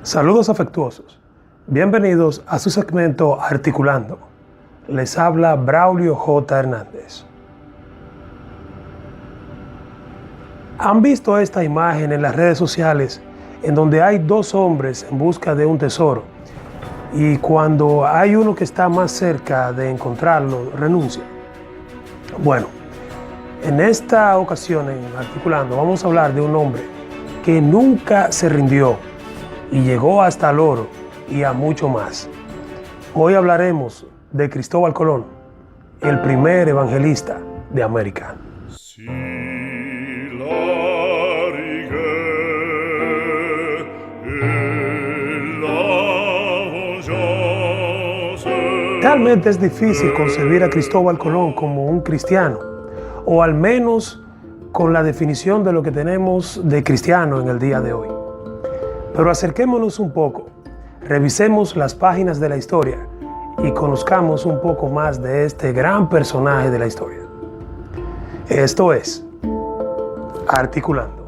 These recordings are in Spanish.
Saludos afectuosos. Bienvenidos a su segmento Articulando. Les habla Braulio J. Hernández. ¿Han visto esta imagen en las redes sociales en donde hay dos hombres en busca de un tesoro y cuando hay uno que está más cerca de encontrarlo, renuncia? Bueno, en esta ocasión en Articulando vamos a hablar de un hombre que nunca se rindió y llegó hasta el oro y a mucho más. Hoy hablaremos de Cristóbal Colón, el primer evangelista de América. Realmente es difícil concebir a Cristóbal Colón como un cristiano, o al menos con la definición de lo que tenemos de cristiano en el día de hoy. Pero acerquémonos un poco, revisemos las páginas de la historia y conozcamos un poco más de este gran personaje de la historia. Esto es Articulando.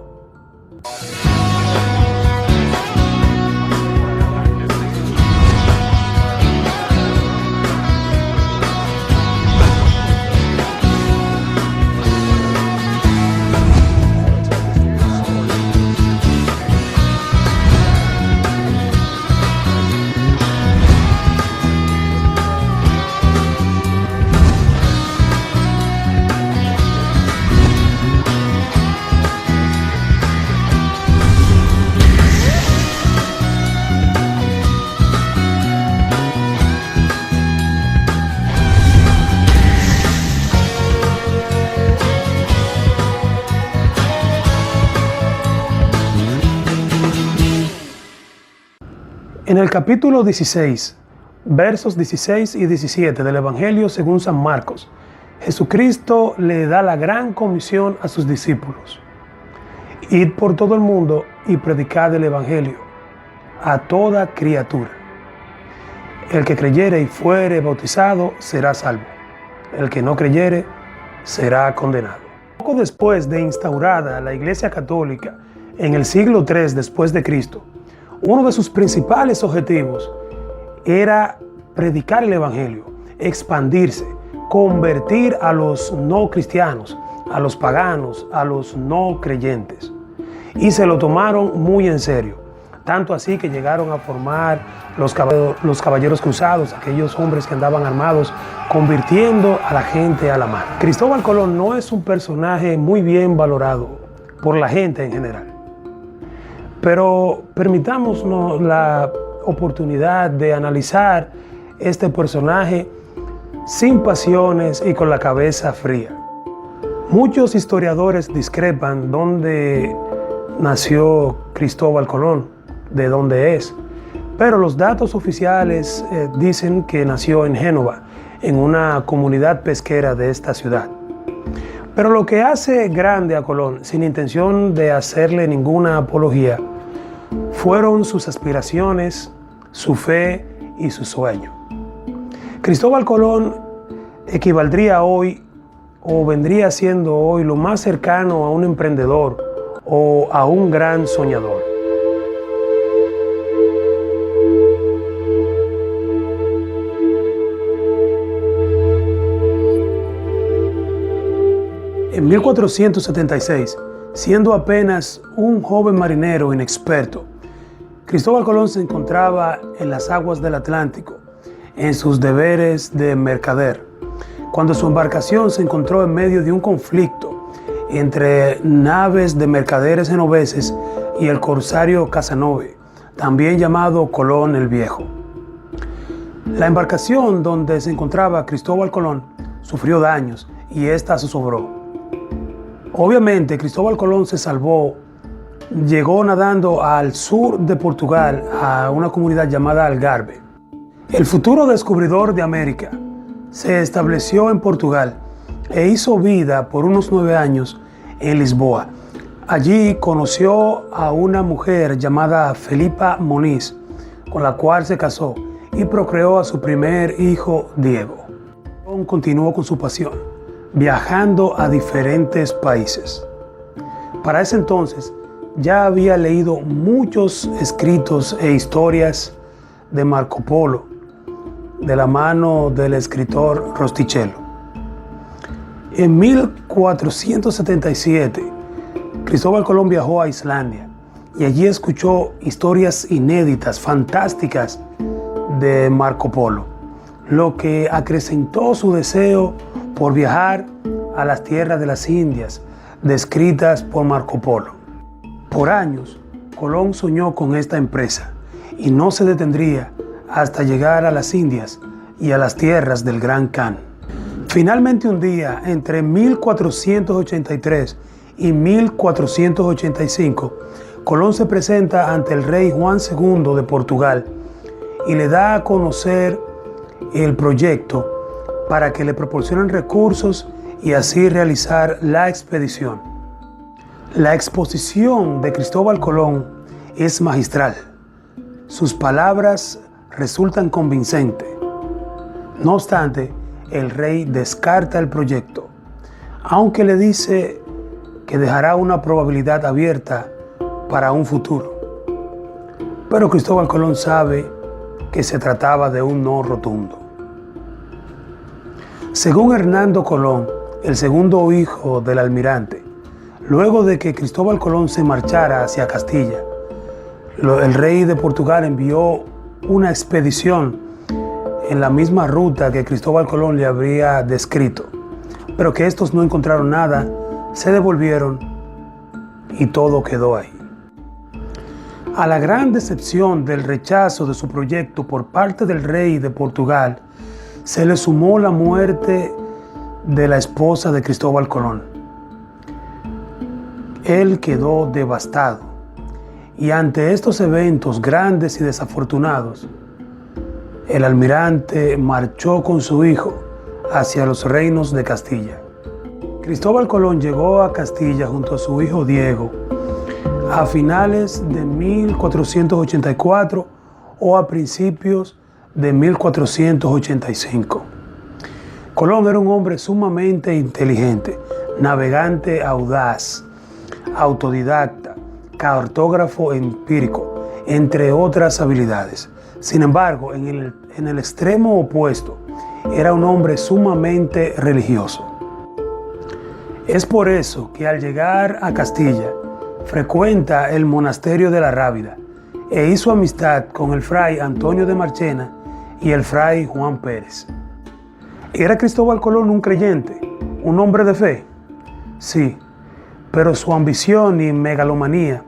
En el capítulo 16, versos 16 y 17 del Evangelio según San Marcos, Jesucristo le da la gran comisión a sus discípulos. Id por todo el mundo y predicad el Evangelio a toda criatura. El que creyere y fuere bautizado será salvo. El que no creyere será condenado. Poco después de instaurada la Iglesia Católica en el siglo III después de Cristo, uno de sus principales objetivos era predicar el Evangelio, expandirse, convertir a los no cristianos, a los paganos, a los no creyentes. Y se lo tomaron muy en serio, tanto así que llegaron a formar los caballeros cruzados, aquellos hombres que andaban armados, convirtiendo a la gente a la mar. Cristóbal Colón no es un personaje muy bien valorado por la gente en general. Pero permitámonos la oportunidad de analizar este personaje sin pasiones y con la cabeza fría. Muchos historiadores discrepan dónde nació Cristóbal Colón, de dónde es, pero los datos oficiales dicen que nació en Génova, en una comunidad pesquera de esta ciudad. Pero lo que hace grande a Colón, sin intención de hacerle ninguna apología, fueron sus aspiraciones, su fe y su sueño. Cristóbal Colón equivaldría hoy, o vendría siendo hoy, lo más cercano a un emprendedor o a un gran soñador. En 1476, siendo apenas un joven marinero inexperto, Cristóbal Colón se encontraba en las aguas del Atlántico, en sus deberes de mercader, cuando su embarcación se encontró en medio de un conflicto entre naves de mercaderes genoveses y el corsario Casanove, también llamado Colón el Viejo. La embarcación donde se encontraba Cristóbal Colón sufrió daños y ésta zozobró. Obviamente Cristóbal Colón se salvó. Llegó nadando al sur de Portugal, a una comunidad llamada Algarve. El futuro descubridor de América se estableció en Portugal e hizo vida por unos 9 años en Lisboa. Allí conoció a una mujer llamada Felipa Moniz, con la cual se casó y procreó a su primer hijo, Diego. Continuó con su pasión, viajando a diferentes países. Para ese entonces, ya había leído muchos escritos e historias de Marco Polo de la mano del escritor Rustichello. En 1477, Cristóbal Colón viajó a Islandia y allí escuchó historias inéditas, fantásticas de Marco Polo, lo que acrecentó su deseo por viajar a las tierras de las Indias, descritas por Marco Polo. Por años, Colón soñó con esta empresa y no se detendría hasta llegar a las Indias y a las tierras del Gran Khan. Finalmente un día, entre 1483 y 1485, Colón se presenta ante el rey Juan II de Portugal y le da a conocer el proyecto para que le proporcionen recursos y así realizar la expedición. La exposición de Cristóbal Colón es magistral. Sus palabras resultan convincentes. No obstante, el rey descarta el proyecto, aunque le dice que dejará una probabilidad abierta para un futuro. Pero Cristóbal Colón sabe que se trataba de un no rotundo. Según Hernando Colón, el segundo hijo del almirante, luego de que Cristóbal Colón se marchara hacia Castilla, el rey de Portugal envió una expedición en la misma ruta que Cristóbal Colón le habría descrito, pero que estos no encontraron nada, se devolvieron y todo quedó ahí. A la gran decepción del rechazo de su proyecto por parte del rey de Portugal, se le sumó la muerte de la esposa de Cristóbal Colón. Él quedó devastado y ante estos eventos grandes y desafortunados, el almirante marchó con su hijo hacia los reinos de Castilla. Cristóbal Colón llegó a Castilla junto a su hijo Diego a finales de 1484 o a principios de 1485. Colón era un hombre sumamente inteligente, navegante audaz, autodidacta, cartógrafo empírico, entre otras habilidades. Sin embargo, en el extremo opuesto, era un hombre sumamente religioso. Es por eso que al llegar a Castilla, frecuenta el monasterio de la Rábida e hizo amistad con el fray Antonio de Marchena y el fray Juan Pérez. ¿Era Cristóbal Colón un creyente, un hombre de fe? Sí, pero su ambición y megalomanía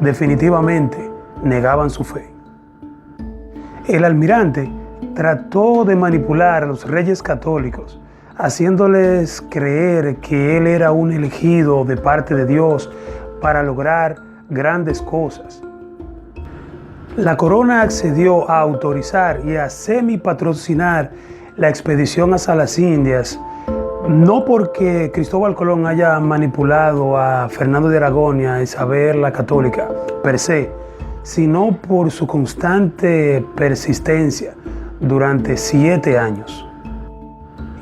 definitivamente negaban su fe. El almirante trató de manipular a los reyes católicos, haciéndoles creer que él era un elegido de parte de Dios para lograr grandes cosas. La corona accedió a autorizar y a semi-patrocinar la expedición hacia las Indias, no porque Cristóbal Colón haya manipulado a Fernando de Aragón y a Isabel la Católica per se, sino por su constante persistencia durante 7 años.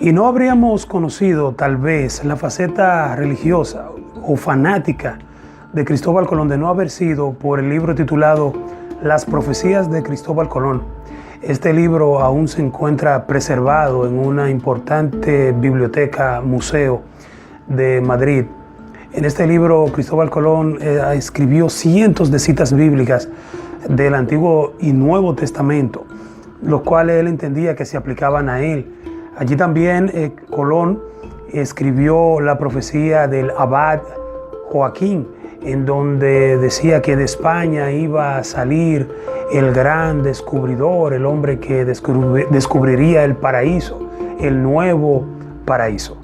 Y no habríamos conocido tal vez la faceta religiosa o fanática de Cristóbal Colón de no haber sido por el libro titulado Las profecías de Cristóbal Colón. Este libro aún se encuentra preservado en una importante biblioteca museo de Madrid. En este libro Cristóbal Colón escribió cientos de citas bíblicas del Antiguo y Nuevo Testamento, los cuales él entendía que se aplicaban a él. Allí también Colón escribió la profecía del abad Joaquín, en donde decía que de España iba a salir el gran descubridor, el hombre que descubriría el paraíso, el nuevo paraíso.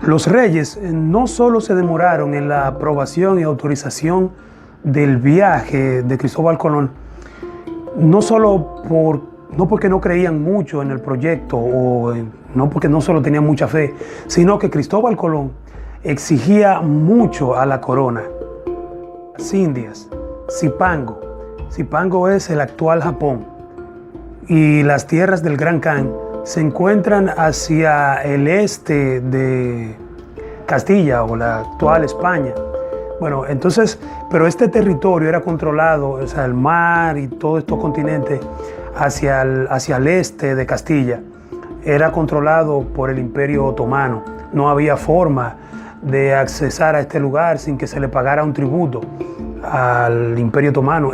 Los reyes no solo se demoraron en la aprobación y autorización del viaje de Cristóbal Colón, no porque no creían mucho en el proyecto o no porque no solo tenían mucha fe, sino que Cristóbal Colón exigía mucho a la corona. Las Indias, Zipango es el actual Japón, y las tierras del Gran Khan se encuentran hacia el este de Castilla o la actual España. Bueno, entonces, pero este territorio era controlado, o sea, el mar y todos estos continentes hacia el este de Castilla, era controlado por el Imperio Otomano. No había forma de accesar a este lugar sin que se le pagara un tributo al Imperio Otomano.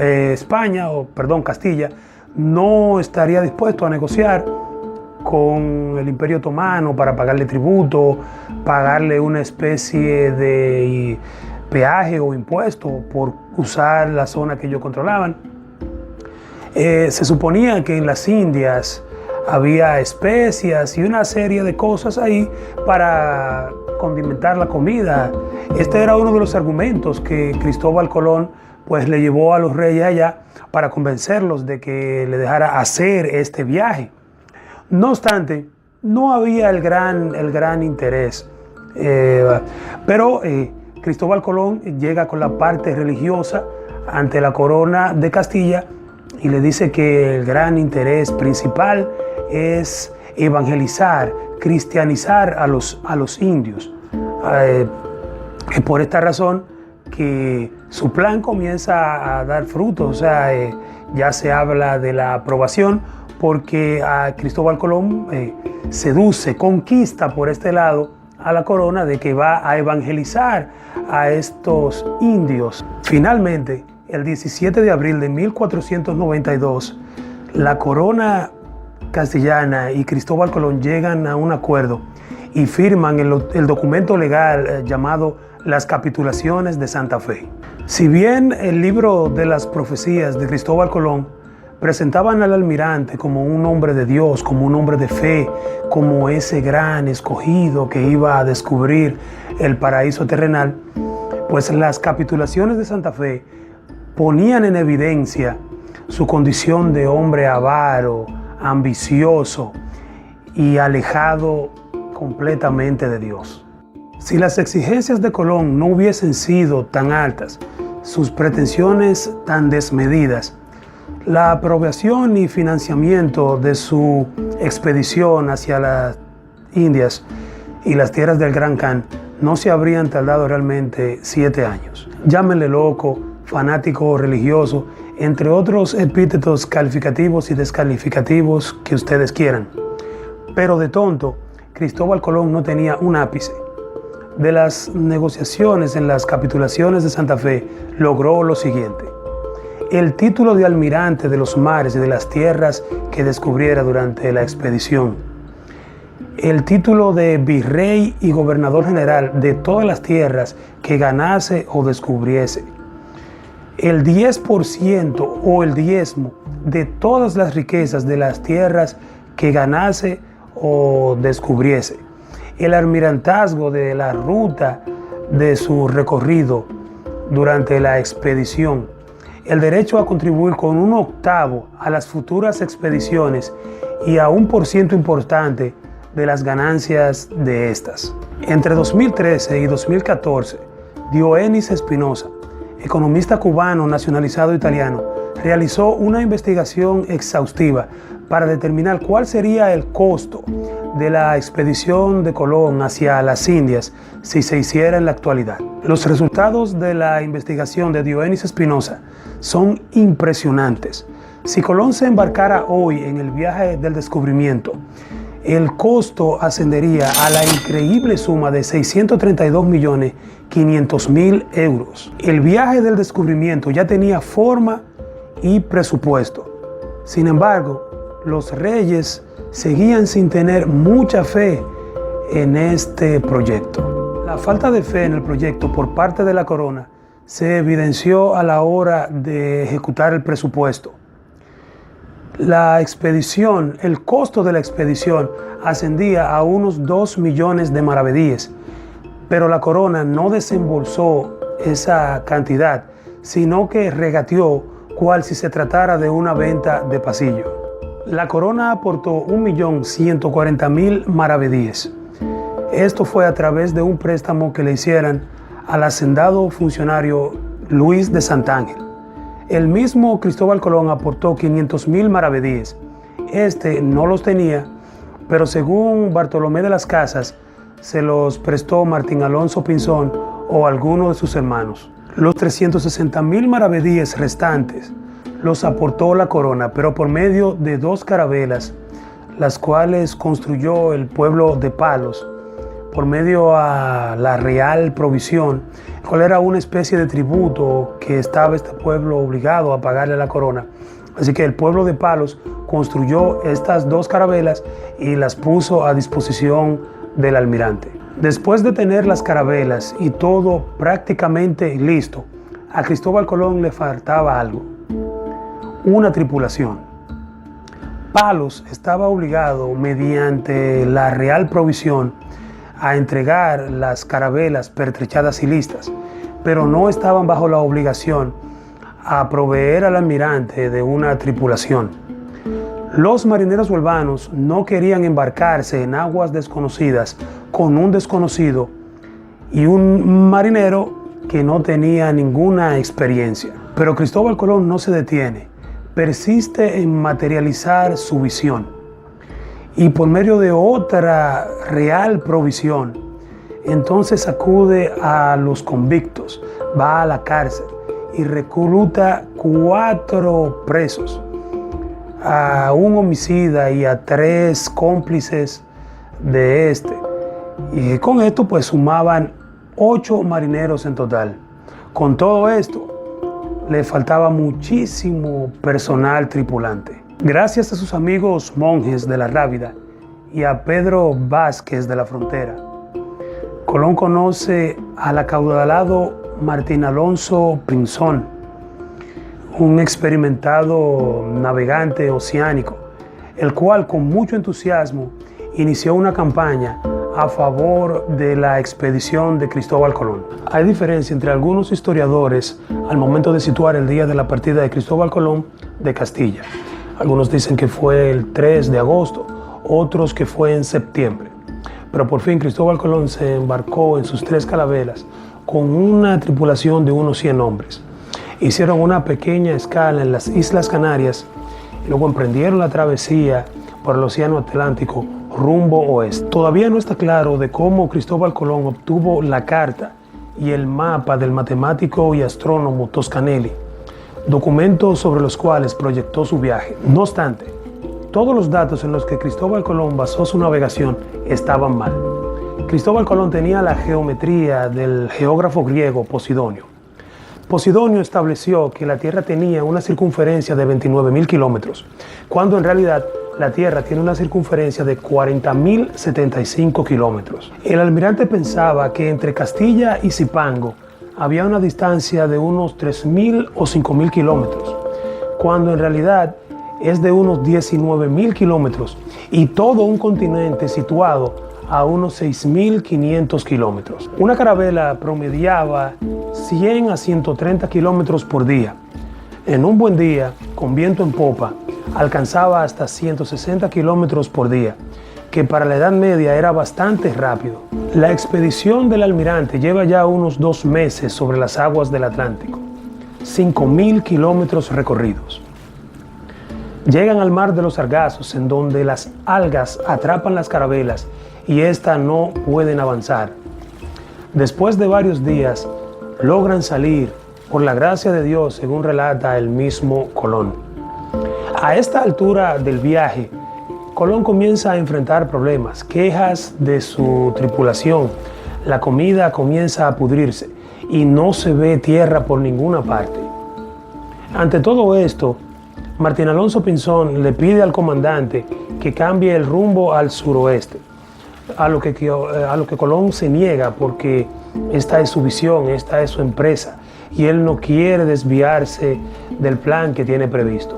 Castilla, no estaría dispuesto a negociar con el Imperio Otomano para pagarle tributo, pagarle una especie de peaje o impuesto por usar la zona que ellos controlaban. Se suponía que en las Indias había especias y una serie de cosas ahí para condimentar la comida. Este era uno de los argumentos que Cristóbal Colón pues le llevó a los reyes allá para convencerlos de que le dejara hacer este viaje. No obstante, no había el gran interés, pero Cristóbal Colón llega con la parte religiosa ante la corona de Castilla y le dice que el gran interés principal es evangelizar, cristianizar a los indios. Por esta razón que su plan comienza a dar frutos, o sea, ya se habla de la aprobación porque a Cristóbal Colón seduce, conquista por este lado a la corona de que va a evangelizar a estos indios. Finalmente, el 17 de abril de 1492, la corona castellana y Cristóbal Colón llegan a un acuerdo y firman el documento legal llamado las Capitulaciones de Santa Fe. Si bien el libro de las profecías de Cristóbal Colón presentaban al almirante como un hombre de Dios, como un hombre de fe, como ese gran escogido que iba a descubrir el paraíso terrenal, pues las Capitulaciones de Santa Fe ponían en evidencia su condición de hombre avaro, ambicioso y alejado completamente de Dios. Si las exigencias de Colón no hubiesen sido tan altas, sus pretensiones tan desmedidas, la aprobación y financiamiento de su expedición hacia las Indias y las tierras del Gran Khan no se habrían tardado realmente 7 años. Llámenle loco, fanático religioso, entre otros epítetos calificativos y descalificativos que ustedes quieran. Pero de tonto, Cristóbal Colón no tenía un ápice. De las negociaciones en las Capitulaciones de Santa Fe logró lo siguiente: el título de almirante de los mares y de las tierras que descubriera durante la expedición, el título de virrey y gobernador general de todas las tierras que ganase o descubriese, el 10% o el diezmo de todas las riquezas de las tierras que ganase o descubriese, el almirantazgo de la ruta de su recorrido durante la expedición, el derecho a contribuir con 1/8 a las futuras expediciones y a 1% importante de las ganancias de estas. Entre 2013 y 2014, Diogenis Espinosa, economista cubano nacionalizado italiano, realizó una investigación exhaustiva para determinar cuál sería el costo de la expedición de Colón hacia las Indias si se hiciera en la actualidad. Los resultados de la investigación de Diogenis Espinosa son impresionantes. Si Colón se embarcara hoy en el viaje del descubrimiento, el costo ascendería a la increíble suma de 632.500.000 euros. El viaje del descubrimiento ya tenía forma y presupuesto. Sin embargo, los reyes seguían sin tener mucha fe en este proyecto. La falta de fe en el proyecto por parte de la corona se evidenció a la hora de ejecutar el presupuesto. La expedición, el costo de la expedición ascendía a unos 2 millones de maravedíes, pero la corona no desembolsó esa cantidad, sino que regateó cual si se tratara de una venta de pasillo. La corona aportó 1.140.000 maravedíes. Esto fue a través de un préstamo que le hicieran al hacendado funcionario Luis de Santángel. El mismo Cristóbal Colón aportó 500.000 maravedíes. Este no los tenía, pero según Bartolomé de las Casas, se los prestó Martín Alonso Pinzón o alguno de sus hermanos. Los 360.000 maravedíes restantes los aportó la corona, pero por medio de 2 carabelas, las cuales construyó el pueblo de Palos, por medio a la real provisión, cual era una especie de tributo que estaba este pueblo obligado a pagarle a la corona. Así que el pueblo de Palos construyó estas 2 carabelas y las puso a disposición del almirante. Después de tener las carabelas y todo prácticamente listo, a Cristóbal Colón le faltaba algo: una tripulación. Palos estaba obligado, mediante la real provisión, a entregar las carabelas pertrechadas y listas, pero no estaban bajo la obligación a proveer al almirante de una tripulación. Los marineros huelvanos no querían embarcarse en aguas desconocidas con un desconocido y un marinero que no tenía ninguna experiencia. Pero Cristóbal Colón no se detiene, persiste en materializar su visión y por medio de otra real provisión, entonces acude a los convictos, va a la cárcel y recluta 4 presos, a un homicida y a 3 cómplices de este. Y con esto pues sumaban 8 marineros en total. Con todo esto le faltaba muchísimo personal tripulante. Gracias a sus amigos monjes de la Rábida y a Pedro Vázquez de la Frontera, Colón conoce al acaudalado Martín Alonso Pinzón, un experimentado navegante oceánico, el cual con mucho entusiasmo inició una campaña a favor de la expedición de Cristóbal Colón. Hay diferencia entre algunos historiadores al momento de situar el día de la partida de Cristóbal Colón de Castilla. Algunos dicen que fue el 3 de agosto, otros que fue en septiembre. Pero por fin Cristóbal Colón se embarcó en sus 3 carabelas con una tripulación de unos 100 hombres. Hicieron una pequeña escala en las Islas Canarias y luego emprendieron la travesía por el Océano Atlántico rumbo oeste. Todavía no está claro de cómo Cristóbal Colón obtuvo la carta y el mapa del matemático y astrónomo Toscanelli, documentos sobre los cuales proyectó su viaje. No obstante, todos los datos en los que Cristóbal Colón basó su navegación estaban mal. Cristóbal Colón tenía la geometría del geógrafo griego Posidonio. Posidonio estableció que la Tierra tenía una circunferencia de 29.000 kilómetros, cuando en realidad la Tierra tiene una circunferencia de 40.075 kilómetros. El almirante pensaba que entre Castilla y Zipango había una distancia de unos 3.000 o 5.000 kilómetros, cuando en realidad es de unos 19.000 kilómetros y todo un continente situado a unos 6.500 kilómetros. Una carabela promediaba 100 a 130 kilómetros por día. En un buen día, con viento en popa, alcanzaba hasta 160 kilómetros por día, que para la Edad Media era bastante rápido. La expedición del almirante lleva ya unos 2 meses sobre las aguas del Atlántico, 5.000 kilómetros recorridos. Llegan al mar de los Sargazos, en donde las algas atrapan las carabelas y éstas no pueden avanzar. Después de varios días, logran salir por la gracia de Dios, según relata el mismo Colón. A esta altura del viaje, Colón comienza a enfrentar problemas, quejas de su tripulación, la comida comienza a pudrirse y no se ve tierra por ninguna parte. Ante todo esto, Martín Alonso Pinzón le pide al comandante que cambie el rumbo al suroeste, a lo que Colón se niega porque esta es su visión, esta es su empresa y él no quiere desviarse del plan que tiene previsto.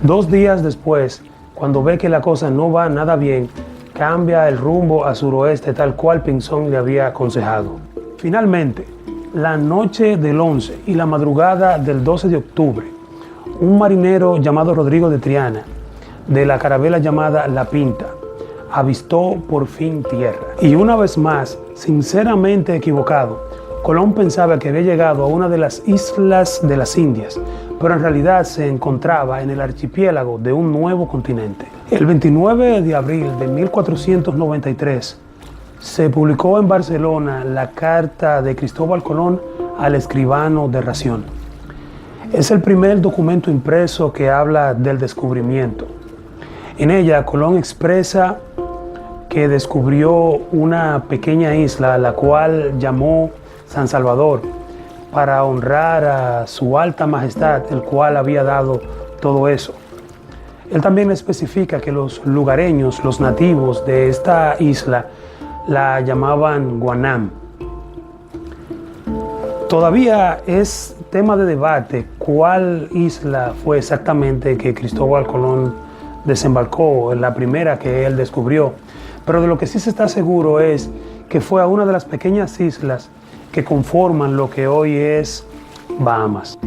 2 días después, cuando ve que la cosa no va nada bien, cambia el rumbo a suroeste tal cual Pinzón le había aconsejado. Finalmente, la noche del 11 y la madrugada del 12 de octubre, un marinero llamado Rodrigo de Triana, de la carabela llamada La Pinta, avistó por fin tierra. Y una vez más, sinceramente equivocado, Colón pensaba que había llegado a una de las islas de las Indias, pero en realidad se encontraba en el archipiélago de un nuevo continente. El 29 de abril de 1493 se publicó en Barcelona la carta de Cristóbal Colón al escribano de ración. Es el primer documento impreso que habla del descubrimiento. En ella, Colón expresa que descubrió una pequeña isla, la cual llamó San Salvador, para honrar a su alta majestad, el cual había dado todo eso. Él también especifica que los lugareños, los nativos de esta isla, la llamaban Guanam. Todavía es tema de debate cuál isla fue exactamente que Cristóbal Colón desembarcó, la primera que él descubrió. Pero de lo que sí se está seguro es que fue a una de las pequeñas islas que conforman lo que hoy es Bahamas.